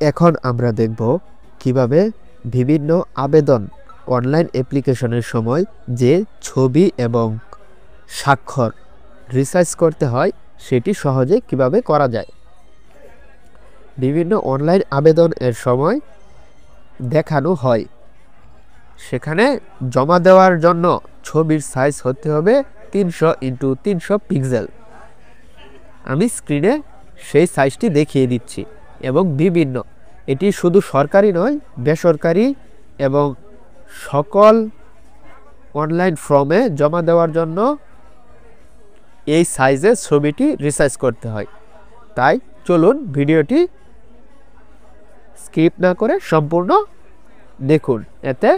এখন আমরা দেখব কিভাবে বিভিন্ন আবেদন অনলাইন অ্যাপ্লিকেশনের সময় যে ছবি এবং স্বাক্ষর রিসাইজ করতে হয় সেটি সহজে কিভাবে করা যায়। বিভিন্ন অনলাইন আবেদনের সময় দেখানো হয় সেখানে জমা দেওয়ার জন্য ছবির সাইজ হতে হবে 300x300 পিক্সেল। আমি স্ক্রিনে সেই সাইজটি দেখিয়ে দিচ্ছি এবং বিভিন্ন এটি শুধু সরকারি নয়, বেসরকারি এবং সকল অনলাইন ফর্মে জমা দেওয়ার জন্য এই সাইজের ছবিটি রিসাইজ করতে হয়। তাই চলুন ভিডিওটি স্কিপ না করে সম্পূর্ণ দেখুন, এতে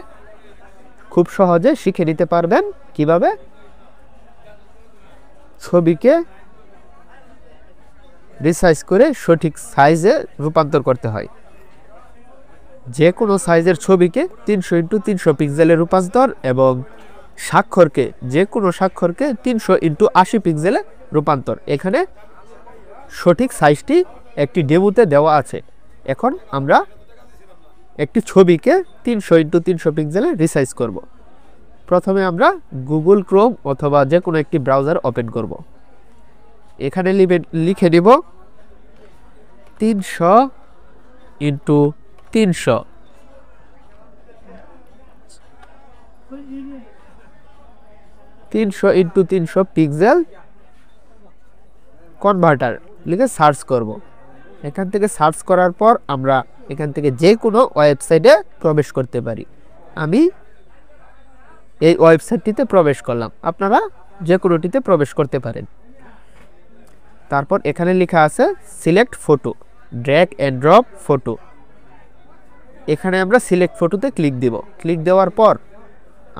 খুব সহজে শিখে নিতে পারবেন কিভাবে ছবিকে রিসাইজ করে সঠিক সাইজে রূপান্তর করতে হয়। যে কোনো সাইজের ছবিকে 300x300 পিক্সেলে রূপান্তর এবং স্বাক্ষরকে যে কোনো স্বাক্ষরকে 300x80 পিক্সেলে রূপান্তর। এখানে সঠিক সাইজটি একটি ডেমোতে দেওয়া আছে। এখন আমরা একটি ছবিকে 300x300 পিক্সেলে রিসাইজ করব। প্রথমে আমরা গুগল ক্রোম অথবা যে কোনো একটি ব্রাউজার ওপেন করব। এখানে লিখে নিব 300x300 300x300 পিক্সেল কনভার্টার লিখে সার্চ করব। এখান থেকে সার্চ করার পর আমরা এখান থেকে যে কোনো ওয়েবসাইটে প্রবেশ করতে পারি। আমি এই ওয়েবসাইটটিতে প্রবেশ করলাম, আপনারা যে কোনোটিতে প্রবেশ করতে পারেন। তারপর এখানে লেখা আছে select photo, drag and drop photo. এখানে আমরা সিলেক্ট ফটোতে ক্লিক দিব। ক্লিক দেওয়ার পর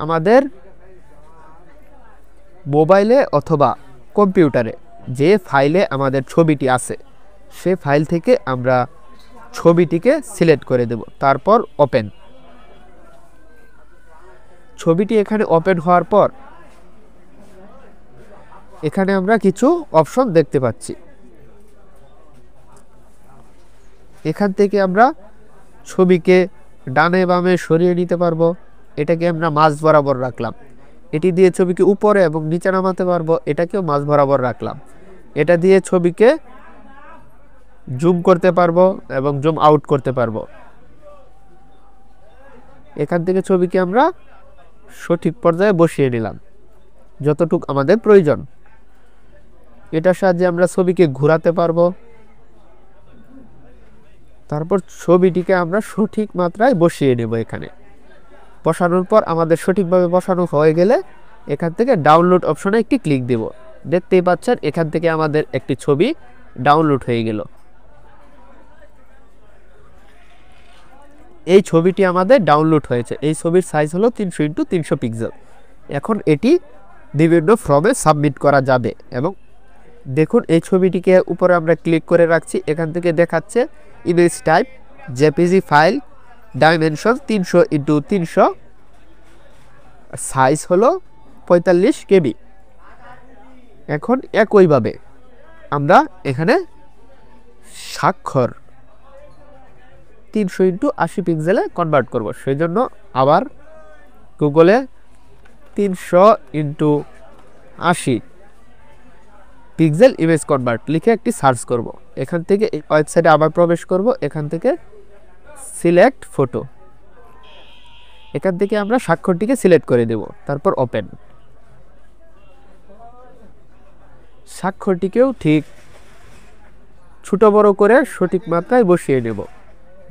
আমাদের মোবাইলে অথবা কম্পিউটারে যে ফাইলে আমাদের ছবিটি আছে সে ফাইল থেকে আমরা ছবিটিকে সিলেক্ট করে দেব। তারপর ওপেন। ছবিটি এখানে ওপেন হওয়ার পর এখানে আমরা কিছু অপশন দেখতে পাচ্ছি। এখান থেকে আমরা ছবিকে ডানে বামে সরিয়ে নিতে পারবো। এটাকে আমরা মাঝ বরাবর রাখলাম। এটি দিয়ে ছবিকে উপরে এবং নিচে নামাতে পারবো, এটাকেও মাঝ বরাবর রাখলাম। এটা দিয়ে ছবিকে জুম করতে পারবো এবং জুম আউট করতে পারবো। এখান থেকে ছবিকে আমরা সঠিক পর্যায়ে বসিয়ে নিলাম যতটুকু আমাদের প্রয়োজন। এটার সাহায্যে আমরা ছবিকে ঘোরাতে পারবো। তারপর ছবিটিকে আমরা সঠিক মাত্রায় বসিয়ে নেব। এখানে বসানোর পর আমাদের সঠিকভাবে বসানো হয়ে গেলে এখান থেকে ডাউনলোড অপশনে একটি ক্লিক দেব। দেখতেই পাচ্ছেন এখান থেকে আমাদের একটি ছবি ডাউনলোড হয়ে গেল। এই ছবিটি আমাদের ডাউনলোড হয়েছে। এই ছবির সাইজ হলো 300x300 পিক্সেল। এখন এটি বিভিন্ন ফর্মে সাবমিট করা যাবে। এবং দেখুন এই ছবিটিকে উপরে আমরা ক্লিক করে রাখছি। এখান থেকে দেখাচ্ছে image type JPG file, dimension 300x300, size হলো 45 KB। এখন একইভাবে আমরা এখানে স্বাক্ষর 300x80 পিক্সেলে কনভার্ট করব। সেই জন্য আবার গুগলে 300x80 পিক্সেল ইমেজ কনভার্ট লিখে একটি সার্চ করব। এখান থেকে এই ওয়েবসাইটে আবার প্রবেশ করব। এখান থেকে সিলেক্ট ফটো, এখান থেকে আমরা স্বাক্ষরটিকে সিলেক্ট করে দেব। তারপর ওপেন। স্বাক্ষরটিকেও ঠিক ছোট বড় করে সঠিক মাত্রায় বসিয়ে নেব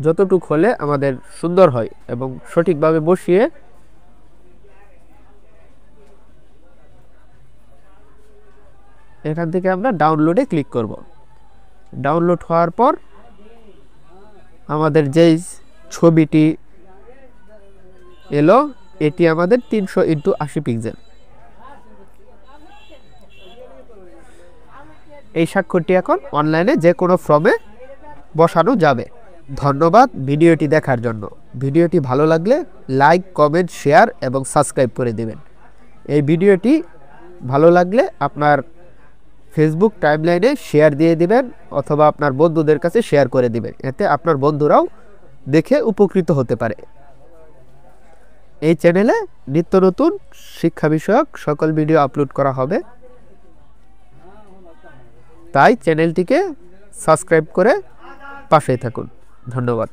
যতটুকু হলে আমাদের সুন্দর হয় এবং সঠিকভাবে বসিয়ে এখান থেকে আমরা ডাউনলোডে ক্লিক করব। ডাউনলোড হওয়ার পর আমাদের যেই ছবিটি এলো এটি আমাদের 300x80 পিক্সেল। এই স্বাক্ষরটি এখন অনলাইনে যে কোনো ফর্মে বসানো যাবে। ধন্যবাদ ভিডিওটি দেখার জন্য। ভিডিওটি ভালো লাগলে লাইক, কমেন্ট, শেয়ার এবং সাবস্ক্রাইব করে দেবেন। এই ভিডিওটি ভালো লাগলে আপনার ফেসবুক টাইমলাইনে শেয়ার দিয়ে দিবেন অথবা আপনার বন্ধুদের কাছে শেয়ার করে দিবেন, এতে আপনার বন্ধুরাও দেখে উপকৃত হতে পারে। এই চ্যানেলে নিত্য নতুন শিক্ষা বিষয়ক সকল ভিডিও আপলোড করা হবে, তাই চ্যানেলটিকে সাবস্ক্রাইব করে পাশেই থাকুন। ধন্যবাদ।